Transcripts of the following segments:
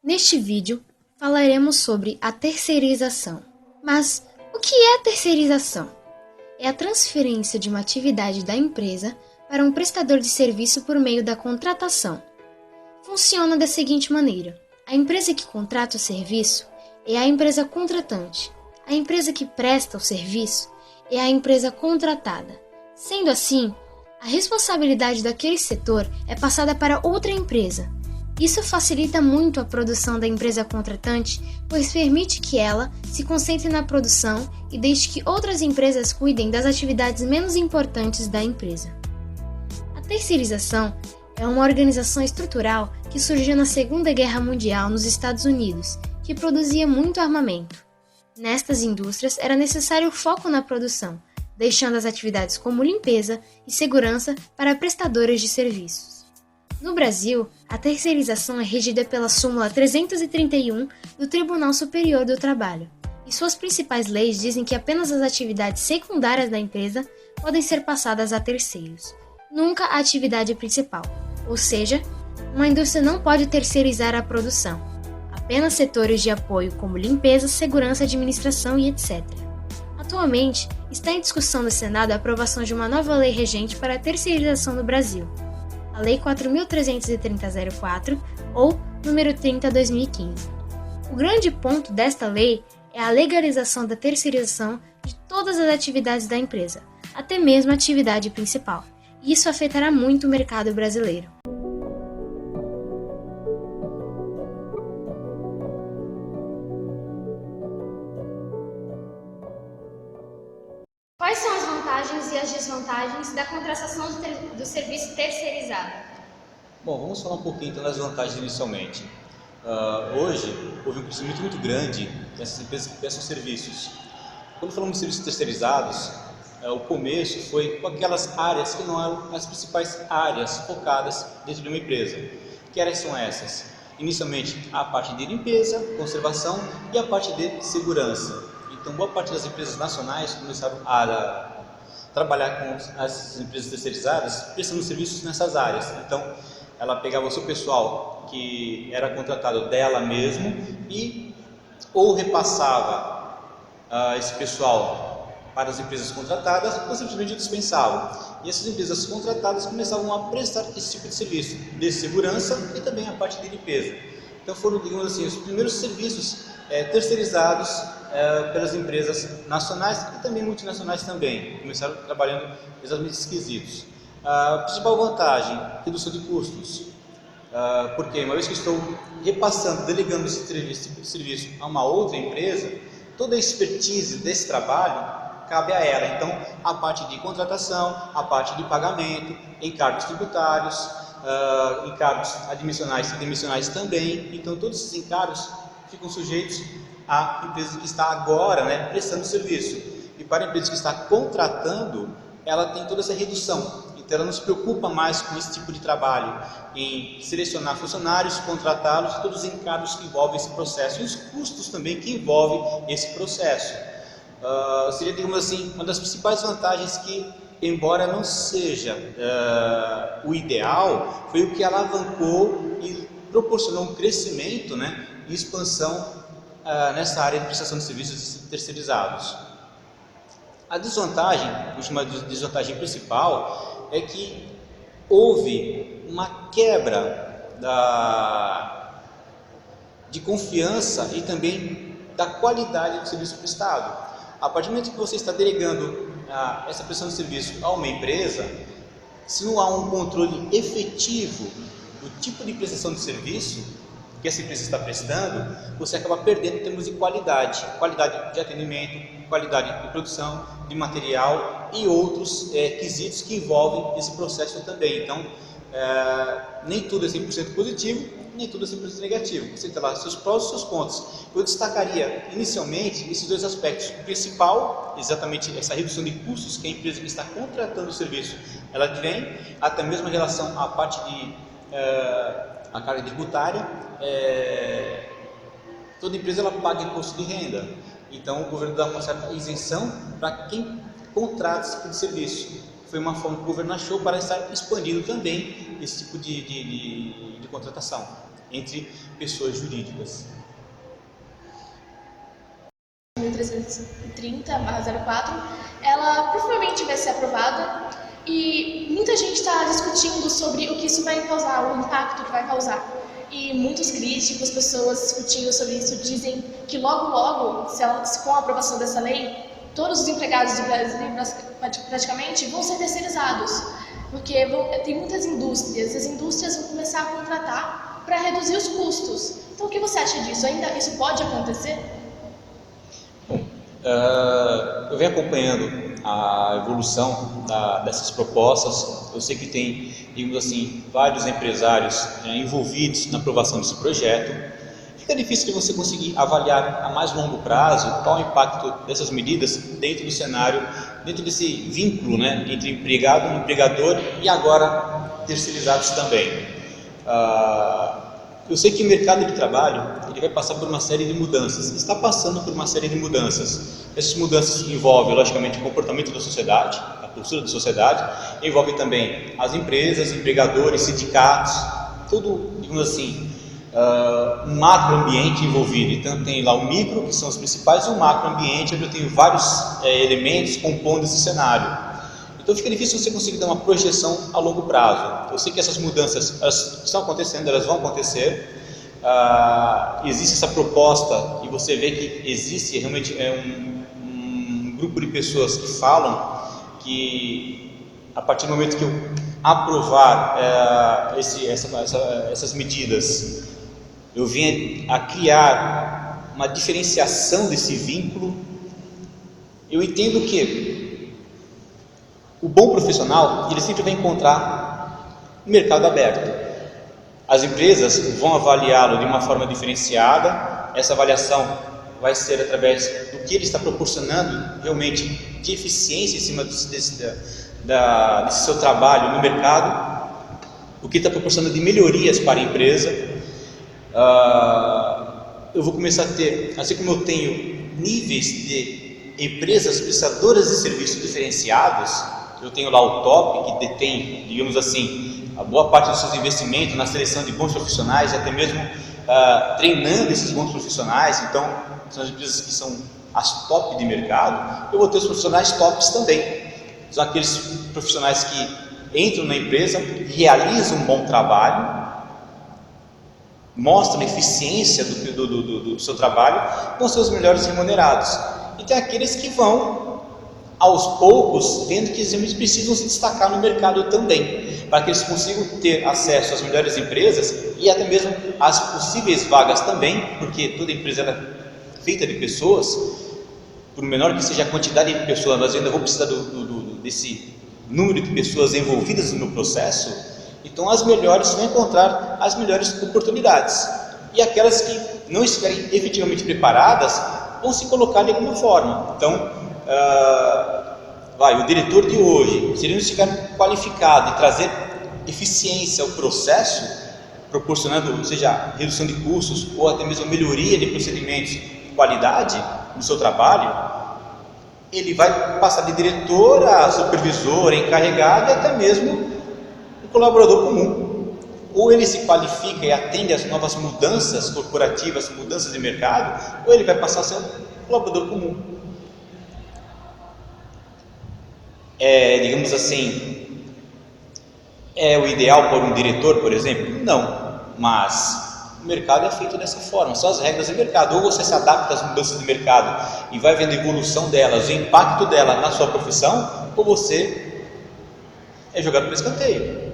Neste vídeo, falaremos sobre a terceirização. Mas o que é a terceirização? É a transferência de uma atividade da empresa para um prestador de serviço por meio da contratação. Funciona da seguinte maneira: a empresa que contrata o serviço é a empresa contratante. A empresa que presta o serviço é a empresa contratada. Sendo assim, a responsabilidade daquele setor é passada para outra empresa. Isso facilita muito a produção da empresa contratante, pois permite que ela se concentre na produção e deixe que outras empresas cuidem das atividades menos importantes da empresa. A terceirização é uma organização estrutural que surgiu na Segunda Guerra Mundial nos Estados Unidos, que produzia muito armamento. Nestas indústrias era necessário foco na produção, deixando as atividades como limpeza e segurança para prestadores de serviços. No Brasil, a terceirização é regida pela súmula 331 do Tribunal Superior do Trabalho, e suas principais leis dizem que apenas as atividades secundárias da empresa podem ser passadas a terceiros, nunca a atividade principal, ou seja, uma indústria não pode terceirizar a produção, apenas setores de apoio como limpeza, segurança, administração e etc. Atualmente, está em discussão no Senado a aprovação de uma nova lei regente para a terceirização no Brasil, a Lei 4.330/04, ou número 30/2015. O grande ponto desta lei é a legalização da terceirização de todas as atividades da empresa, até mesmo a atividade principal, e isso afetará muito o mercado brasileiro. Quais são as vantagens e as desvantagens da contratação do serviço terceirizado? Bom, vamos falar um pouquinho então das vantagens inicialmente. Hoje, houve um crescimento muito grande dessas empresas que prestam serviços. Quando falamos de serviços terceirizados, o começo foi com aquelas áreas que não eram as principais áreas focadas dentro de uma empresa. Que áreas são essas? Inicialmente, a parte de limpeza, conservação e a parte de segurança. Então, boa parte das empresas nacionais começaram a trabalhar com as empresas terceirizadas, prestando serviços nessas áreas. Então, ela pegava o seu pessoal que era contratado dela mesmo e ou repassava esse pessoal para as empresas contratadas ou simplesmente dispensava. E essas empresas contratadas começavam a prestar esse tipo de serviço de segurança e também a parte de limpeza. Então foram, digamos assim, os primeiros serviços terceirizados pelas empresas nacionais e também multinacionais também. Começaram trabalhando exatamente esses quesitos. A principal vantagem, redução de custos, porque uma vez que estou repassando, delegando esse tipo de serviço a uma outra empresa, toda a expertise desse trabalho cabe a ela. Então, a parte de contratação, a parte de pagamento, encargos tributários, encargos admissionais e demissionais também. Então, todos esses encargos ficam sujeitos à empresa que está agora prestando serviço. E para a empresa que está contratando, ela tem toda essa redução. Então, ela não se preocupa mais com esse tipo de trabalho, em selecionar funcionários, contratá-los e todos os encargos que envolvem esse processo e os custos também que envolvem esse processo. Seria, digamos assim, uma das principais vantagens que, embora não seja o ideal, foi o que alavancou e proporcionou um crescimento e expansão nessa área de prestação de serviços terceirizados. A desvantagem, vou chamar de desvantagem principal, é que houve uma quebra de confiança e também da qualidade do serviço prestado. A partir do momento que você está delegando essa prestação de serviço a uma empresa, se não há um controle efetivo do tipo de prestação de serviço que essa empresa está prestando, você acaba perdendo em termos de qualidade de atendimento, qualidade de produção, de material e outros quesitos que envolvem esse processo também. Então, nem tudo é 100% positivo, nem tudo é 100% negativo. Você tem lá seus prós e seus contras. Eu destacaria inicialmente esses dois aspectos. O principal, exatamente essa redução de custos que a empresa que está contratando o serviço ela tem, até mesmo em relação à parte de a carga tributária. Toda empresa ela paga imposto de renda. Então, o governo dá uma certa isenção para quem contrata esse tipo de serviço. foi uma forma que o governo achou para estar expandindo também esse tipo de contratação entre pessoas jurídicas. 1330/04, ela provavelmente vai ser aprovada e muita gente está discutindo sobre o que isso vai causar, o impacto que vai causar. E muitos críticos, pessoas discutindo sobre isso, dizem que logo logo, com a aprovação dessa lei, todos os empregados do Brasil praticamente vão ser terceirizados, porque tem muitas indústrias, as indústrias vão começar a contratar para reduzir os custos. Então o que você acha disso? Ainda isso pode acontecer? Eu venho acompanhando a evolução dessas propostas. Eu sei que tem, digamos assim, vários empresários envolvidos na aprovação desse projeto. Fica difícil de você conseguir avaliar a mais longo prazo qual o impacto dessas medidas dentro do cenário, dentro desse vínculo, né, entre empregado, empregador e agora terceirizados também. Eu sei que o mercado de trabalho ele vai passar por uma série de mudanças, está passando por uma série de mudanças. Essas mudanças envolvem, logicamente, o comportamento da sociedade, a postura da sociedade, envolve também as empresas, empregadores, sindicatos, tudo, digamos assim, um macroambiente envolvido. Então tem lá o micro, que são os principais, e o macroambiente, onde eu tenho vários elementos compondo esse cenário. Então fica difícil você conseguir dar uma projeção a longo prazo. Eu sei que essas mudanças elas estão acontecendo, elas vão acontecer. Existe essa proposta e você vê que existe realmente um grupo de pessoas que falam que a partir do momento que eu aprovar essas medidas, eu venho a criar uma diferenciação desse vínculo. Eu entendo que o bom profissional, ele sempre vai encontrar um mercado aberto. As empresas vão avaliá-lo de uma forma diferenciada. Essa avaliação vai ser através do que ele está proporcionando realmente de eficiência em cima desse seu trabalho no mercado, o que está proporcionando de melhorias para a empresa. Eu vou começar a ter, assim como eu tenho níveis de empresas prestadoras de serviços diferenciados, eu tenho lá o top, que detém, digamos assim, a boa parte dos seus investimentos na seleção de bons profissionais, até mesmo treinando esses bons profissionais. Então, são as empresas que são as top de mercado. Eu vou ter os profissionais tops também. São aqueles profissionais que entram na empresa, realizam um bom trabalho, mostram a eficiência do seu trabalho, vão ser os melhores remunerados. E tem aqueles que vão aos poucos, vendo que eles precisam se destacar no mercado também, para que eles consigam ter acesso às melhores empresas e até mesmo às possíveis vagas também, porque toda empresa é feita de pessoas. Por menor que seja a quantidade de pessoas, nós ainda vamos precisar desse número de pessoas envolvidas no processo. Então as melhores vão encontrar as melhores oportunidades, e aquelas que não estiverem efetivamente preparadas vão se colocar de alguma forma. Então o diretor de hoje, se ele não estiver qualificado e trazer eficiência ao processo, proporcionando, seja redução de custos ou até mesmo melhoria de procedimentos e qualidade no seu trabalho, ele vai passar de diretor a supervisor, encarregado e até mesmo um colaborador comum. Ou ele se qualifica e atende às novas mudanças corporativas, mudanças de mercado, ou ele vai passar a ser um colaborador comum. Digamos assim, é o ideal por um diretor, por exemplo? Não, mas o mercado é feito dessa forma, são as regras do mercado. Ou você se adapta às mudanças do mercado e vai vendo a evolução delas, o impacto dela na sua profissão, ou você é jogado para o escanteio.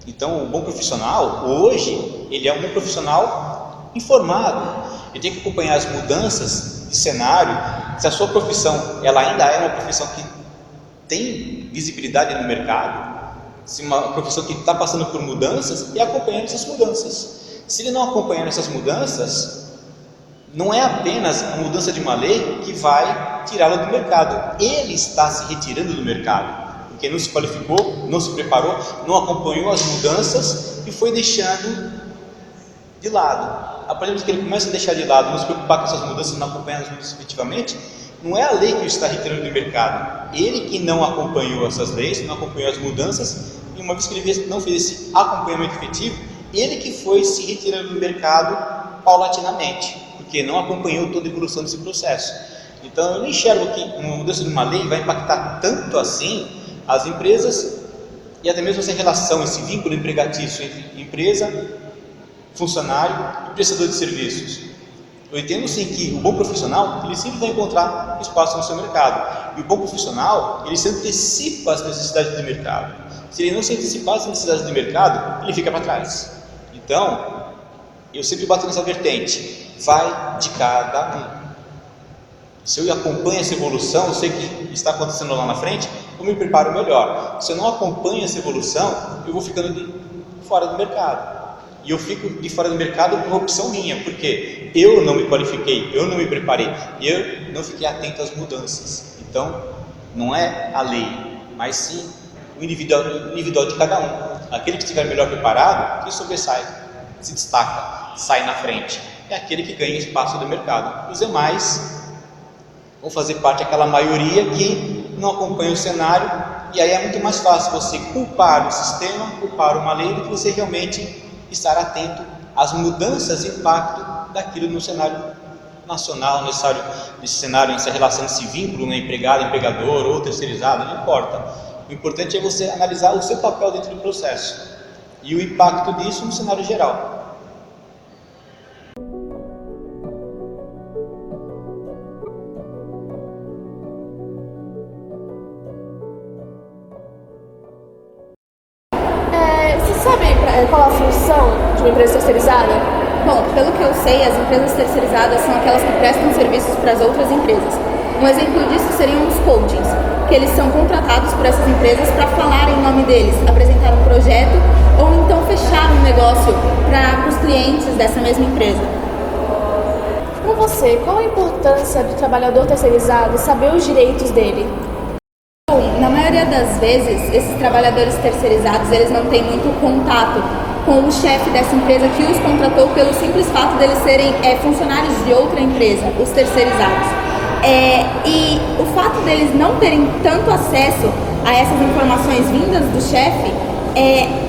Então, o bom profissional, hoje, ele é um profissional informado, ele tem que acompanhar as mudanças de cenário. Se a sua profissão ela ainda é uma profissão que tem visibilidade no mercado, se uma profissão que está passando por mudanças, e acompanhando essas mudanças. Se ele não acompanhar essas mudanças, não é apenas a mudança de uma lei que vai tirá-lo do mercado, ele está se retirando do mercado, porque não se qualificou, não se preparou, não acompanhou as mudanças e foi deixando de lado. A partir do que ele começa a deixar de lado, não se preocupar com essas mudanças, não acompanhar as mudanças efetivamente, Não é a lei que o está retirando do mercado. Ele que não acompanhou essas leis, não acompanhou as mudanças, e uma vez que ele não fez esse acompanhamento efetivo, ele que foi se retirando do mercado paulatinamente, porque não acompanhou toda a evolução desse processo. Então eu não enxergo que uma mudança de uma lei vai impactar tanto assim as empresas e até mesmo essa relação, esse vínculo empregatício entre empresa, funcionário e prestador de serviços. Eu entendo sim que o bom profissional, ele sempre vai encontrar espaço no seu mercado. E o bom profissional, ele se antecipa às necessidades do mercado. Se ele não se antecipar às necessidades do mercado, ele fica para trás. Então, eu sempre bato nessa vertente. Vai de cada um. Se eu acompanho essa evolução, eu sei que está acontecendo lá na frente, eu me preparo melhor. Se eu não acompanho essa evolução, eu vou ficando fora do mercado. E eu fico de fora do mercado por opção minha, porque eu não me qualifiquei, eu não me preparei, eu não fiquei atento às mudanças. Então, não é a lei, mas sim o individual de cada um. Aquele que estiver melhor preparado, que sobressai, se destaca, sai na frente. É aquele que ganha espaço do mercado. Os demais vão fazer parte daquela maioria que não acompanha o cenário, e aí é muito mais fácil você culpar o sistema, culpar uma lei, do que você realmente estar atento às mudanças e impacto daquilo no cenário nacional, nesse cenário, nessa relação, nesse vínculo, né, empregado, empregador ou terceirizado, não importa. O importante é você analisar o seu papel dentro do processo e o impacto disso no cenário geral. Qual a função de uma empresa terceirizada? Bom, pelo que eu sei, as empresas terceirizadas são aquelas que prestam serviços para as outras empresas. Um exemplo disso seriam os coachings, que eles são contratados por essas empresas para falar em nome deles, apresentar um projeto ou então fechar um negócio para os clientes dessa mesma empresa. Para você, qual a importância do trabalhador terceirizado saber os direitos dele? Na maioria das vezes, esses trabalhadores terceirizados, eles não têm muito contato com o chefe dessa empresa que os contratou pelo simples fato deles serem funcionários de outra empresa, os terceirizados. E o fato deles não terem tanto acesso a essas informações vindas do chefe,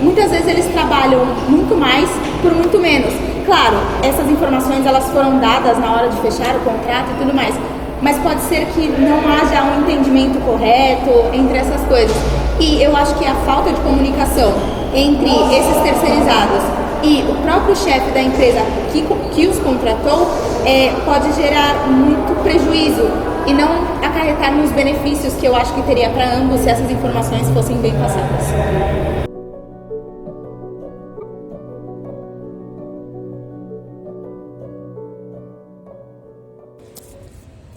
muitas vezes eles trabalham muito mais por muito menos. Claro, essas informações elas foram dadas na hora de fechar o contrato e tudo mais, mas pode ser que não haja um entendimento correto entre essas coisas. E eu acho que a falta de comunicação entre esses terceirizados e o próprio chefe da empresa que os contratou pode gerar muito prejuízo e não acarretar nos benefícios que eu acho que teria para ambos se essas informações fossem bem passadas.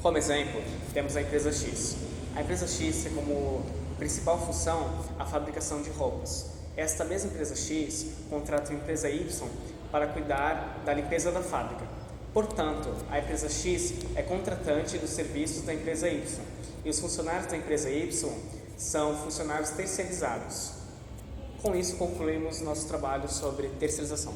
Como exemplo, temos a empresa X. A empresa X tem como principal função a fabricação de roupas. Esta mesma empresa X contrata a empresa Y para cuidar da limpeza da fábrica. Portanto, a empresa X é contratante dos serviços da empresa Y e os funcionários da empresa Y são funcionários terceirizados. Com isso, concluímos nosso trabalho sobre terceirização.